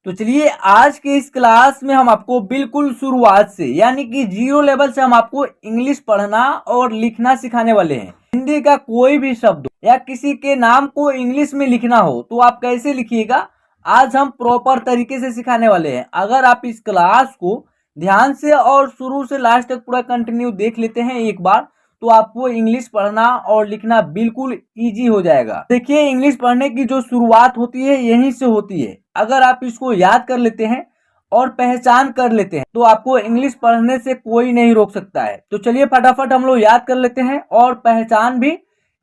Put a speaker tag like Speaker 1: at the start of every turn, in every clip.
Speaker 1: तो चलिए आज के इस क्लास में हम आपको बिल्कुल शुरुआत से यानी कि जीरो लेवल से हम आपको इंग्लिश पढ़ना और लिखना सिखाने वाले हैं। हिंदी का कोई भी शब्द या किसी के नाम को इंग्लिश में लिखना हो तो आप कैसे लिखिएगा, आज हम प्रॉपर तरीके से सिखाने वाले हैं। अगर आप इस क्लास को ध्यान से और शुरू से लास्ट तक पूरा कंटिन्यू देख लेते हैं एक बार, तो आपको इंग्लिश पढ़ना और लिखना बिल्कुल इजी हो जाएगा। देखिए, इंग्लिश पढ़ने की जो शुरुआत होती है यहीं से होती है। अगर आप इसको याद कर लेते हैं और पहचान कर लेते हैं तो आपको इंग्लिश पढ़ने से कोई नहीं रोक सकता है। तो चलिए फटाफट हम लोग याद कर लेते हैं और पहचान भी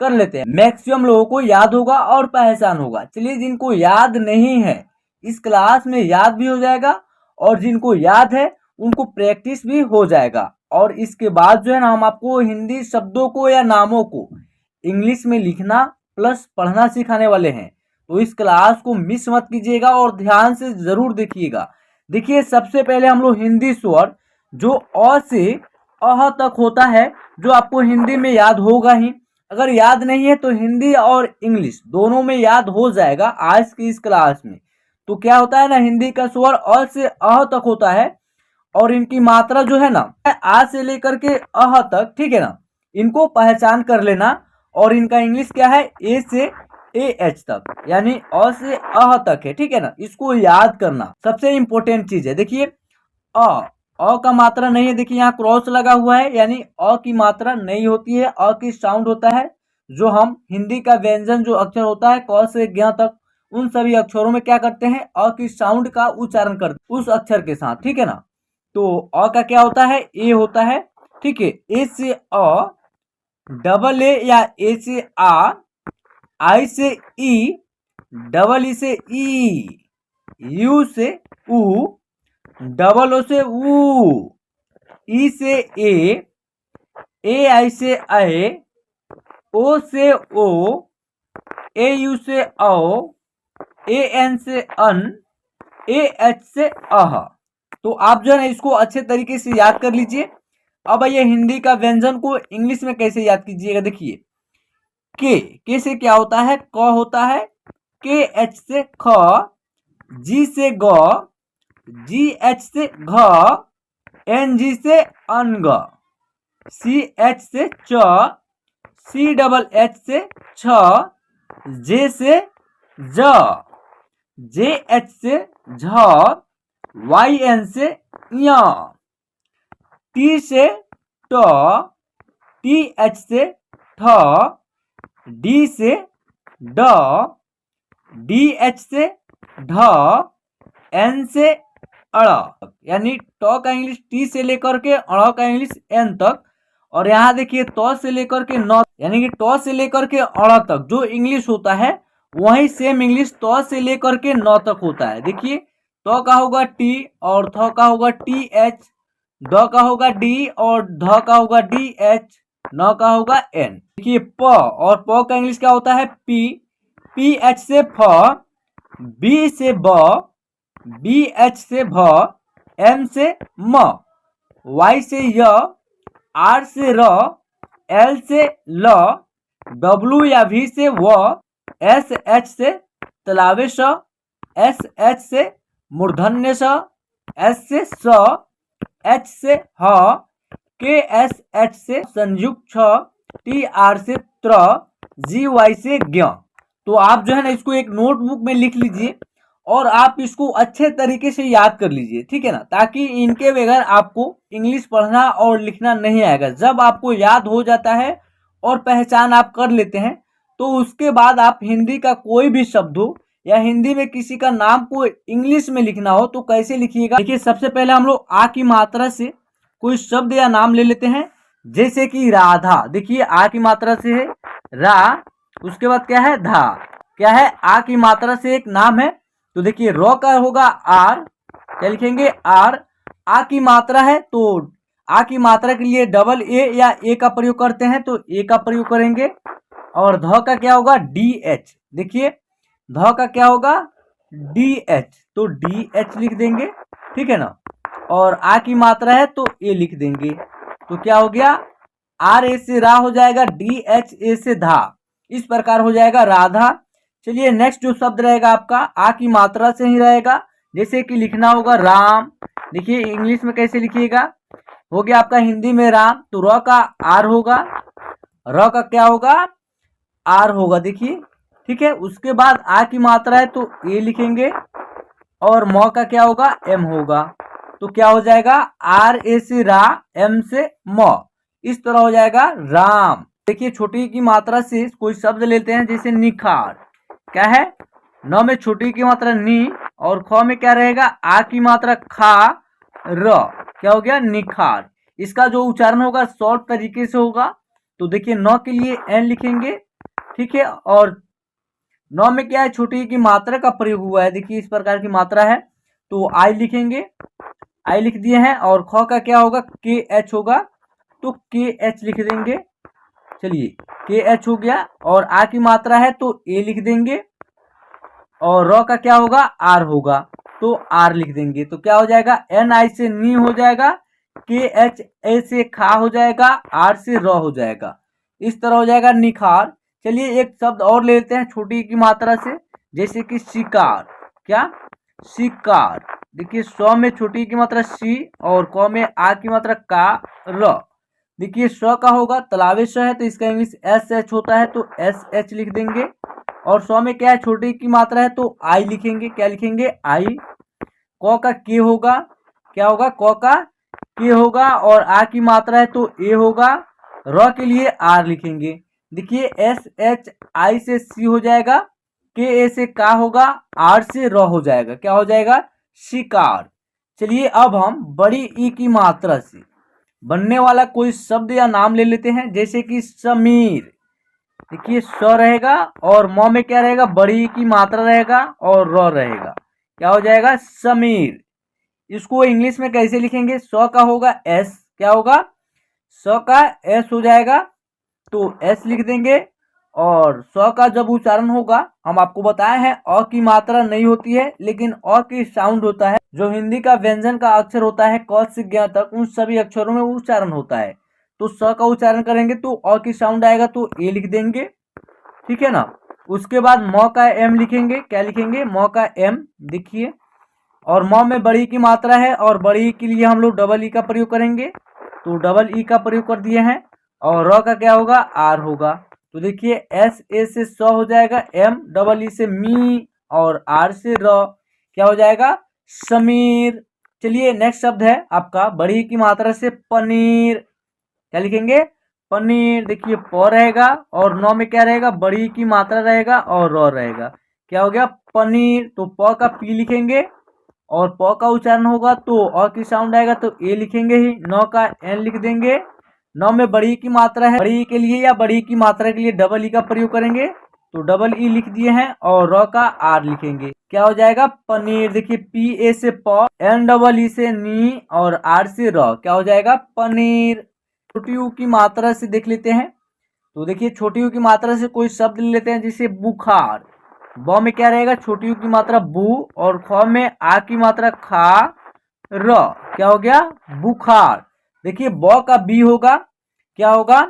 Speaker 1: कर लेते हैं। मैक्सिमम लोगों को याद होगा और पहचान होगा। चलिए, जिनको याद नहीं है इस क्लास में याद भी हो जाएगा और जिनको याद है उनको प्रैक्टिस भी हो जाएगा। और इसके बाद जो है ना, हम आपको हिंदी शब्दों को या नामों को इंग्लिश में लिखना प्लस पढ़ना सिखाने वाले हैं। तो इस क्लास को मिस मत कीजिएगा और ध्यान से जरूर देखिएगा। देखिए, सबसे पहले हम लोग हिंदी स्वर जो अ से अह तक होता है, जो आपको हिंदी में याद होगा ही। अगर याद नहीं है तो हिंदी और इंग्लिश दोनों में याद हो जाएगा आज की इस क्लास में। तो क्या होता है ना, हिंदी का स्वर अ से अह तक होता है और इनकी मात्रा जो है ना आ से लेकर के अह तक, ठीक है ना, इनको पहचान कर लेना। और इनका इंग्लिश क्या है, ए से ए एच तक, यानी अ से अह तक है, ठीक है ना। इसको याद करना सबसे इंपॉर्टेंट चीज है। देखिए, अ का मात्रा नहीं है, देखिए यहाँ क्रॉस लगा हुआ है, यानी अ की मात्रा नहीं होती है। अ की साउंड होता है जो हम हिंदी का व्यंजन जो अक्षर होता है क से ज्ञ तक, उन सभी अक्षरों में क्या करते हैं, अ की साउंड का उच्चारण करते उस अक्षर के साथ, ठीक है ना। तो अ का क्या होता है, ए होता है, ठीक है। ए से अ, डबल ए या ए से आ, आई से ई, डबल ई से ई, यू से ऊ, डबल ओ से ऊ, ई से ए आई से ए, ओ से ओ, ए यू से औ, ए एन से अन, ए एच से अह। तो आप जो है ना इसको अच्छे तरीके से याद कर लीजिए। अब ये हिंदी का व्यंजन को इंग्लिश में कैसे याद कीजिएगा। देखिए, के से क्या होता है, क होता है, के एच से ख, जी से ग, जी एच से घ, एन जी से अनग, सी एच से च, सी डबल एच से छ, जे से ज, जे एच से झ, वाई एन से य, टी से ट, टी एच से ठ, डी से ड, डी एच से ढ, एन से अड़, यानी ट का इंग्लिश टी से लेकर के अड़ का इंग्लिश एन तक। और यहाँ देखिए त से लेकर के न, यानी कि ट से लेकर के अड़ तक जो इंग्लिश होता है वही सेम इंग्लिश त से लेकर के न तक होता है। देखिए, त का होगा टी और थ का होगा टी एच, द का होगा डी और ध का होगा डी एच, न का होगा एन। देखिए, प और प का इंग्लिश क्या होता है, पी, पी एच से फ, बी से ब, बी एच से भ, एम से म, वाई से य, आर से र, एल से ल, डब्ल्यू या वी से व, एस एच से तलावे स, एस एच से मूर्धन्य स, एस से स, एच से ह, के एस एच से संयुक्त छ, टी आर से त्र, जी वाई से ज्ञ। तो आप जो है ना इसको एक नोटबुक में लिख लीजिए और आप इसको अच्छे तरीके से याद कर लीजिए, ठीक है ना, ताकि इनके बगैर आपको इंग्लिश पढ़ना और लिखना नहीं आएगा। जब आपको याद हो जाता है और पहचान आप कर लेते हैं तो उसके बाद आप हिंदी का कोई भी शब्द हो या हिंदी में किसी का नाम को इंग्लिश में लिखना हो तो कैसे लिखिएगा। देखिए, सबसे पहले हम लोग आ की मात्रा से कोई शब्द या नाम ले लेते हैं, जैसे कि राधा। देखिए, आ की मात्रा से है रा, उसके बाद क्या है धा, क्या है आ की मात्रा से एक नाम है। तो देखिए, र का होगा आर, क्या लिखेंगे आर। आ की मात्रा है तो आ की मात्रा के लिए डबल ए या ए का प्रयोग करते हैं तो ए का प्रयोग करेंगे। और ध का क्या होगा डी एच, देखिए ध का क्या होगा डी एच, तो डी एच लिख देंगे, ठीक है ना। और आ की मात्रा है तो ए लिख देंगे, तो क्या हो गया आर ए से रा हो जाएगा, डी एच ए से धा, इस प्रकार हो जाएगा राधा। चलिए, नेक्स्ट जो शब्द रहेगा आपका आ की मात्रा से ही रहेगा, जैसे कि लिखना होगा राम, देखिए इंग्लिश में कैसे लिखिएगा, हो गया आपका हिंदी में राम, तो र का आर होगा, र का क्या होगा, आर होगा, देखिए ठीक है। उसके बाद आ की मात्रा है तो ए लिखेंगे, और म का क्या होगा, एम होगा, तो क्या हो जाएगा, आर ए से रा, एम से म, इस तरह हो जाएगा राम। देखिए छोटी की मात्रा से कोई शब्द लेते हैं, जैसे निखार, क्या है, न में छोटी की मात्रा नी, और ख में क्या रहेगा, आ की मात्रा खा, र, क्या हो गया, निखार। इसका जो उच्चारण होगा शॉर्ट तरीके से होगा, तो देखिए न के लिए एन लिखेंगे, ठीक है, और नौ में क्या है, छोटी की मात्रा का प्रयोग हुआ है, देखिए इस प्रकार की मात्रा है, तो आई लिखेंगे, आई लिख दिए हैं, और ख का क्या होगा, के एच होगा, तो के एच लिख देंगे, चलिए के एच हो गया, और आ की मात्रा है तो ए लिख देंगे, और र का क्या होगा, आर होगा, तो आर लिख देंगे, तो क्या हो जाएगा, एन आई से नी हो जाएगा, के एच ए से खा हो जाएगा, आर से र हो जाएगा, इस तरह हो जाएगा निखार। चलिए एक शब्द और ले लेते हैं छोटी की मात्रा से, जैसे कि शिकार, क्या, शिकार, देखिए स्व में छोटी की मात्रा सी, और क में आ की मात्रा का, र, देखिए स्व का होगा, तलावे स है तो इसका इंग्लिश एस एच होता है, तो एस एच लिख देंगे, और सौ में क्या है, छोटी की मात्रा है तो आई लिखेंगे, क्या लिखेंगे, आई। क का के होगा, क्या होगा, क का के होगा, और आ की मात्रा है तो ए होगा, र के लिए आर लिखेंगे, देखिए एस एच आई से सी हो जाएगा, के ए से का होगा, आर से र हो जाएगा, क्या हो जाएगा, शिकार। चलिए अब हम बड़ी ई की मात्रा से बनने वाला कोई शब्द या नाम ले लेते हैं, जैसे कि समीर, देखिए स रहेगा, और म में क्या रहेगा, बड़ी की मात्रा रहेगा, और र रहेगा, क्या हो जाएगा, समीर। इसको इंग्लिश में कैसे लिखेंगे, स का होगा एस, क्या होगा, स का एस हो जाएगा, तो एस लिख देंगे, और स का जब उच्चारण होगा, हम आपको बताए हैं अ की मात्रा नहीं होती है, लेकिन अ की साउंड होता है, जो हिंदी का व्यंजन का अक्षर होता है क से ज्ञ तक, उन सभी अक्षरों में उच्चारण होता है, तो स का उच्चारण करेंगे तो अ की साउंड आएगा, तो ए लिख देंगे, ठीक है ना। उसके बाद म का एम लिखेंगे, क्या लिखेंगे, म का एम, देखिए, और म में बड़ी की मात्रा है, और बड़ी के लिए हम लोग डबल ई का प्रयोग करेंगे, तो डबल ई का प्रयोग कर दिए हैं, और र का क्या होगा, आर होगा, तो देखिए एस ए से स हो जाएगा, एम डबल ई से मी, और आर से र, क्या हो जाएगा, समीर। चलिए नेक्स्ट शब्द है आपका बड़ी की मात्रा से पनीर, क्या लिखेंगे, पनीर, देखिए प रहेगा, और नौ में क्या रहेगा, बड़ी की मात्रा रहेगा, और र रहेगा, क्या हो गया, पनीर। तो प का पी लिखेंगे, और प का उच्चारण होगा तो अ की साउंड आएगा, तो ए लिखेंगे ही, नौ का एन लिख देंगे, नौ में बड़ी की मात्रा है, बड़ी के लिए या बड़ी की मात्रा के लिए डबल ई का प्रयोग करेंगे, तो डबल ई लिख दिए हैं, और र का आर लिखेंगे, क्या हो जाएगा, पनीर। देखिए पी ए से प, एन डबल ई से नी, और आर से र, क्या हो जाएगा, पनीर। छोटी यू की मात्रा से देख लेते हैं, तो देखिए छोटी यू की मात्रा से कोई शब्द ले लेते हैं, जैसे बुखार, ब में क्या रहेगा, छोटी यू की मात्रा बू, और ख में आ की मात्रा खा, र, क्या हो गया, बुखार। देखिए ब का बी होगा, क्या होगा,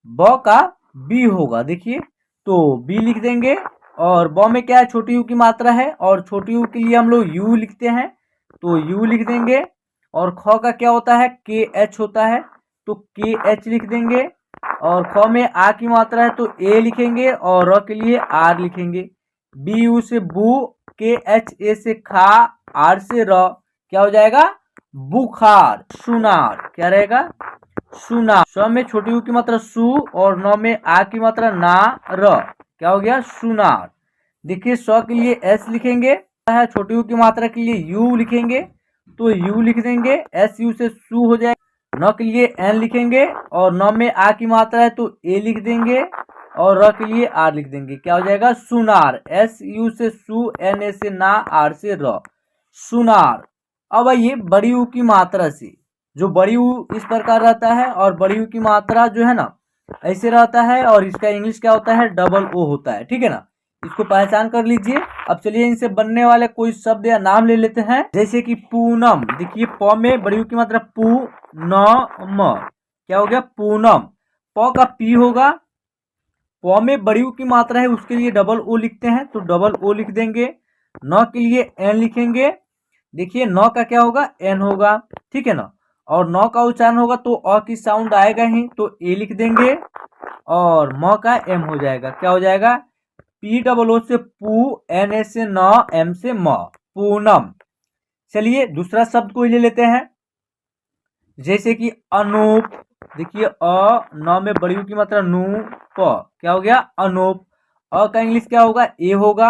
Speaker 1: ब का बी होगा, देखिए तो बी लिख देंगे, और ब में क्या है, छोटी यू की मात्रा है, और छोटी यू के लिए हम लोग यू लिखते हैं, तो यू लिख देंगे, और ख का क्या होता है, के एच होता है, तो के एच लिख देंगे, और ख में आ की मात्रा है तो ए लिखेंगे, और र के लिए आर लिखेंगे, बी यू से बू, के एच ए से खा, आर से र, क्या हो जाएगा, बुखार। सुनार, क्या रहेगा, सुनार। स में छोटी यू की मात्रा सु, और नौ में आ की मात्रा ना, र, क्या हो गया, सुनार। देखिए स के लिए एस लिखेंगे, है छोटी यू की मात्रा के लिए यू लिखेंगे, तो यू लिख देंगे, एस यू से सु हो जाएगा, न के लिए एन लिखेंगे, और न में आ की मात्रा है तो ए लिख देंगे, और र के लिए आर लिख देंगे, क्या हो जाएगा, सुनार। एस यू से सु, एन ए से ना, आर से र, सुनार। अब आइए बड़ी यू की मात्रा से, जो बड़ी यू इस प्रकार रहता है, और बड़ी यू की मात्रा जो है ना ऐसे रहता है, और इसका इंग्लिश क्या होता है, डबल ओ होता है, ठीक है ना, इसको पहचान कर लीजिए। अब चलिए इनसे बनने वाले कोई शब्द या नाम ले लेते हैं, जैसे कि पूनम, देखिए प में बड़ी यू की मात्रा पू, न म, क्या हो गया, पूनम। प का पी होगा, प में बड़ी यू की मात्रा है उसके लिए डबल ओ लिखते हैं, तो डबल ओ लिख देंगे, नौ के लिए एन लिखेंगे। देखिए नौ का क्या होगा, एन होगा, ठीक है ना। और नौ का उच्चारण होगा तो अ की साउंड आएगा ही, तो ए लिख देंगे। और म का एम हो जाएगा, क्या हो जाएगा, पी डबल ओ से पू, एन ए से न, एम से म, पूनम। चलिए दूसरा शब्द को ले लेते हैं, जैसे कि अनूप। देखिए अ न में बड़ी ऊ की मात्रा नू, प, क्या हो गया, अनूप। अ का इंग्लिश क्या होगा, ए होगा,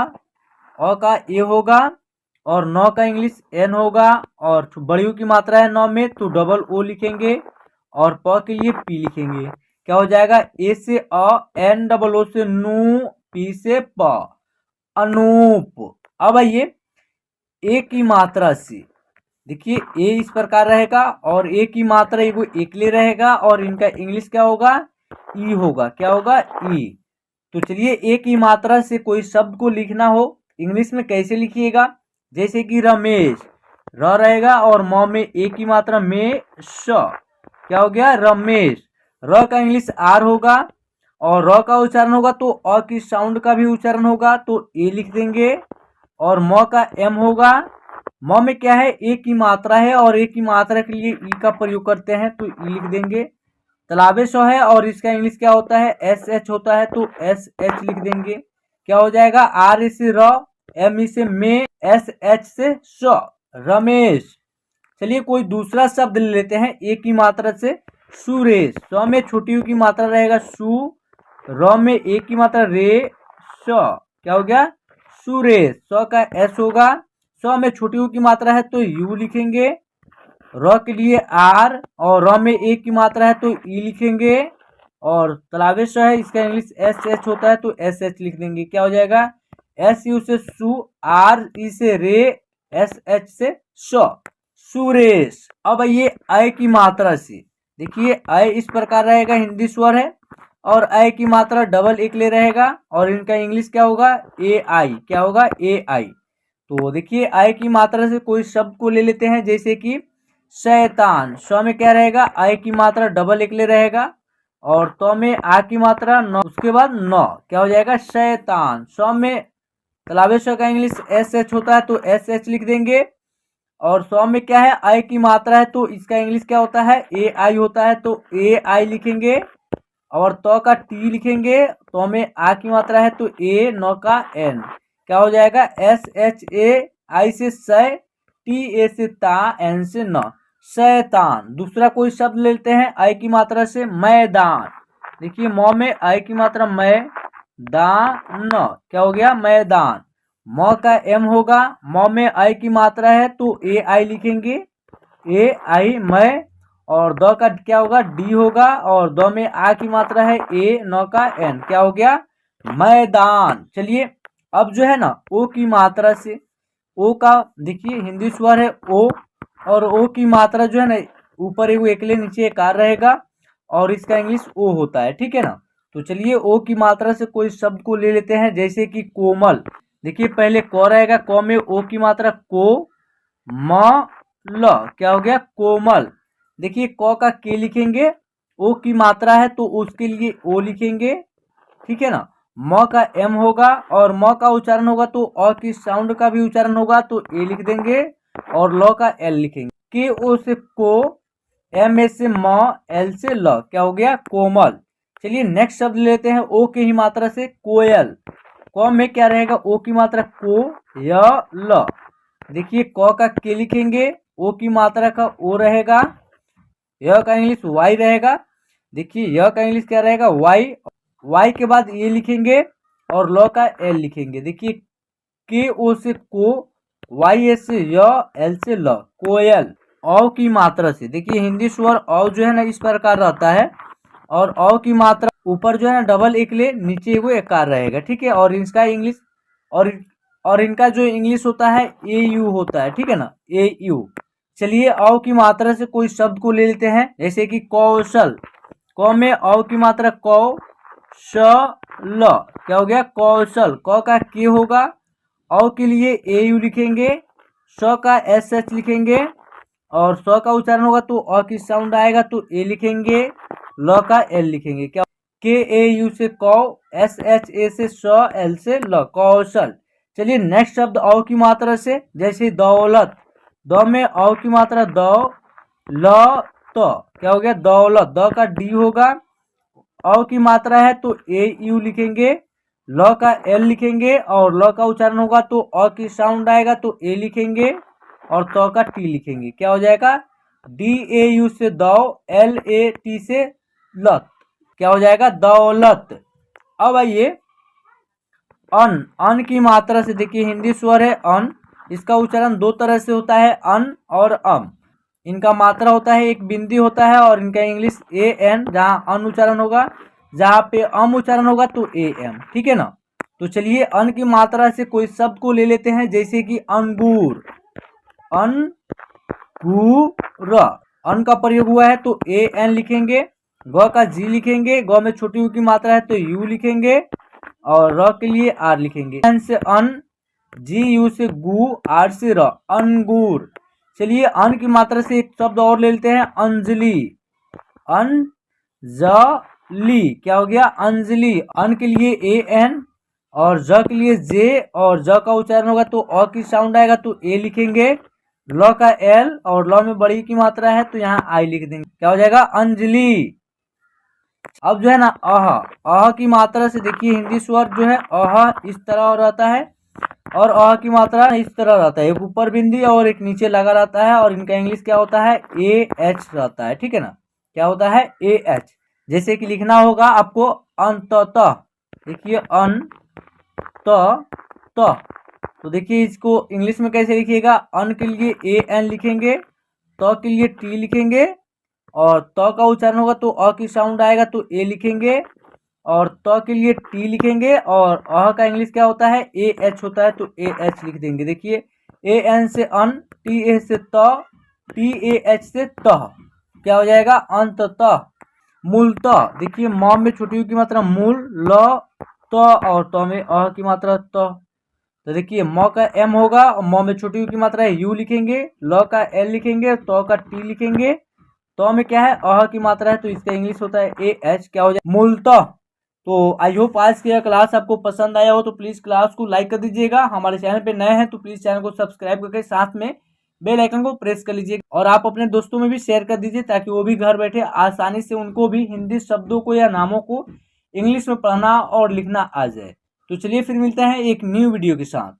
Speaker 1: अ का ए होगा। और नौ का इंग्लिश एन होगा, और बड़ी ऊ की मात्रा है नौ में तो डबल ओ लिखेंगे, और प के लिए पी लिखेंगे। क्या हो जाएगा, ए से अ, एन डबल ओ से नू, पी से प, अनूप। अब आइए ए की मात्रा से, देखिए ए इस प्रकार रहेगा, और ए की मात्रा वो एकले रहेगा, और इनका इंग्लिश क्या होगा, ई होगा, क्या होगा, ई। तो चलिए ए की मात्रा से कोई शब्द को लिखना हो इंग्लिश में कैसे लिखिएगा, जैसे कि रमेश, र रहेगा, और म में ए की मात्रा में श, क्या हो गया, रमेश। र का इंग्लिश आर होगा, और र का उच्चारण होगा तो अ की साउंड का भी उच्चारण होगा, तो ए लिख देंगे। और म का एम होगा, म में क्या है, ए की मात्रा है, और ए की मात्रा के लिए ई का प्रयोग करते हैं, तो ई लिख देंगे। तालाबे श है, और इसका इंग्लिश क्या होता है, एस एच होता है, तो एस एच लिख देंगे। क्या हो जाएगा, आर से र, एम ई से मे, एस एच से श, रमेश। चलिए कोई दूसरा शब्द ले लेते हैं ए की मात्रा से, सुरेश। स में छोटी यू की मात्रा रहेगा सु, र में ए की मात्रा रे, श, क्या हो गया, सुरेश। स का एस होगा, स में छोटी यू की मात्रा है तो यू लिखेंगे, र के लिए आर, और र में ए की मात्रा है तो ई लिखेंगे। और तालाबे श है, इसका इंग्लिश एस एच होता है तो एस एच लिख देंगे। क्या हो जाएगा, एस यू से सु, आर ई से रे, एस एच से श, सुरेश। अब ये अय की मात्रा से, देखिए अय इस प्रकार रहेगा, हिंदी स्वर है, और अय की मात्रा डबल एक ले रहेगा, और इनका इंग्लिश क्या होगा, ए आई, क्या होगा, ए आई। तो देखिए अय की मात्रा से कोई शब्द को ले लेते हैं, जैसे कि शैतान। श में क्या रहेगा, अय की मात्रा डबल एक ले रहेगा, और तो में आ की मात्रा न, उसके बाद न, क्या हो जाएगा, शैतान। श में तालाबे श का इंग्लिश एस एच होता है तो एस एच लिख देंगे। और सौ में क्या है, आई की मात्रा है तो इसका इंग्लिश क्या होता है, ए आई होता है, तो ए आई लिखेंगे। और तो का टी लिखेंगे, तो में आ की मात्रा है तो ए, नौ का एन, क्या हो जाएगा, एस एच ए, आई से सै, टी ए से ता, एन से न, शैतान। दूसरा कोई शब्द लेते हैं आई की मात्रा से, मैदान। देखिए मौ में आई की मात्रा मै, दान, क्या हो गया, मैदान। म का एम होगा, म में आई की मात्रा है तो ए आई लिखेंगे, ए आई मै। और द का क्या होगा, डी होगा, और द में आ की मात्रा है ए, न का एन, क्या हो गया, मैदान। चलिए अब जो है ना ओ की मात्रा से, ओ का देखिए हिंदी स्वर है ओ, और ओ की मात्रा जो है ना ऊपर एक एकले नीचे एक आर रहेगा, और इसका इंग्लिश ओ होता है, ठीक है ना। तो चलिए ओ की मात्रा से कोई शब्द को ले लेते हैं, जैसे कि कोमल। देखिए पहले क रहेगा, क में ओ की मात्रा को, म ल, क्या हो गया, कोमल। देखिए क का के लिखेंगे, ओ की मात्रा है तो उसके लिए ओ लिखेंगे, ठीक है ना। म का एम होगा, और म का उच्चारण होगा तो अ की साउंड का भी उच्चारण होगा तो ए लिख देंगे, और ल का एल लिखेंगे। के ओ से को, एम ए से म, एल से ल, क्या हो गया, कोमल। चलिए नेक्स्ट शब्द लेते हैं ओ के ही मात्रा से, कोयल। क में क्या रहेगा, ओ की मात्रा को, य ल। देखिए क का के लिखेंगे, ओ की मात्रा का ओ रहेगा, य का इंग्लिश वाई रहेगा। देखिए य का इंग्लिश क्या रहेगा, वाई, वाई के बाद ये लिखेंगे, और ल का एल लिखेंगे। देखिए के ओ से को, वाई एस से य, एल से ल, कोयल। औ की मात्रा से, देखिए हिंदी स्वर औ जो है ना इस प्रकार रहता है, और औ की मात्रा ऊपर जो है ना डबल एक ले, नीचे वो एकार रहेगा, ठीक है। और इसका इंग्लिश और इनका जो इंग्लिश होता है ए यू होता है, ठीक है ना, ए यू। चलिए औ की मात्रा से कोई शब्द को ले लेते हैं, जैसे कि कौशल। क में औ की मात्रा कौ, श ल, क्या हो गया, कौशल। क का के होगा, औ के लिए ए यू लिखेंगे, श का एस एच लिखेंगे, और स का उच्चारण होगा तो अ की साउंड आएगा तो ए लिखेंगे, ल का एल लिखेंगे। क्या, के ए यू से कौ, एस एच ए से श, एल से ल, कौशल। चलिए नेक्स्ट शब्द औ की मात्रा से, जैसे दौलत, द में औ की मात्रा दौ, ल त, क्या हो गया दौलत, द का डी होगा, औ की मात्रा है तो ए यू लिखेंगे, ल का एल लिखेंगे और ल का उच्चारण होगा तो अ की साउंड आएगा तो ए लिखेंगे और त का टी लिखेंगे, क्या हो जाएगा डी ए यू से दौ, एल ए टी से लत, क्या हो जाएगा दौलत। अब आइए अन, अन की मात्रा से देखिए हिंदी स्वर है अन, इसका उच्चारण दो तरह से होता है अन और अम। इनका मात्रा होता है एक बिंदी होता है और इनका इंग्लिश ए एन, जहाँ अन उच्चारण होगा, जहाँ पे अम उच्चारण होगा तो ए एम, ठीक है ना। तो चलिए अन की मात्रा से कोई शब्द को ले लेते हैं, जैसे कि अंगूर, अंगूर, अन का प्रयोग हुआ है तो ए एन लिखेंगे, ग का जी लिखेंगे, ग में छोटी यू की मात्रा है तो यू लिखेंगे और र के लिए आर लिखेंगे, एन से अन, जी यू से गु, आर से र, अंगूर। चलिए अन की मात्रा से एक शब्द और ले लेते हैं अंजलि, अंजलि, क्या हो गया अंजलि, अन के लिए ए एन और ज के लिए जे और ज का उच्चारण होगा तो अ की साउंड आएगा तो ए लिखेंगे, ल का एल और ल में बड़ी की मात्रा है तो यहाँ आई लिख देंगे, क्या हो जाएगा अंजलि। अब जो है ना अह की मात्रा से देखिए हिंदी स्वर जो है अह इस तरह रहता है और अह की मात्रा इस तरह रहता है, एक ऊपर बिंदी और एक नीचे लगा रहता है और इनका इंग्लिश क्या होता है ए एच रहता है, ठीक है ना, क्या होता है ए एच। जैसे कि लिखना होगा आपको अंततः, देखिए अन त, तो देखिए इसको इंग्लिश में कैसे लिखिएगा, अन के लिए ए एन लिखेंगे, त के लिए टी लिखेंगे और त का उच्चारण होगा तो अ की साउंड आएगा तो ए लिखेंगे और त के लिए टी लिखेंगे और अह का इंग्लिश क्या होता है ए एच होता है तो ए एच लिख देंगे। देखिए ए एन से अन, टी ए से त, टी ए एच से तह, क्या हो जाएगा अंततः। मूलतः, देखिए म में छोटी यू की मात्रा मूल, ल त और त में अह की मात्रा त, तो देखिए म का एम होगा और म में छोटी यू की मात्रा है यू लिखेंगे, ल का एल लिखेंगे, त का टी लिखेंगे, तो में क्या है अह की मात्रा है तो इसका इंग्लिश होता है ए एच, क्या हो जाए मूलतः। तो आई होप आज की यह क्लास आपको पसंद आया हो तो प्लीज़ क्लास को लाइक कर दीजिएगा, हमारे चैनल पे नए हैं तो प्लीज़ चैनल को सब्सक्राइब करके साथ में बेल आइकन को प्रेस कर लीजिएगा और आप अपने दोस्तों में भी शेयर कर दीजिए ताकि वो भी घर बैठे आसानी से उनको भी हिंदी शब्दों को या नामों को इंग्लिश में पढ़ना और लिखना आ जाए। तो चलिए फिर मिलते हैं एक न्यू वीडियो के साथ।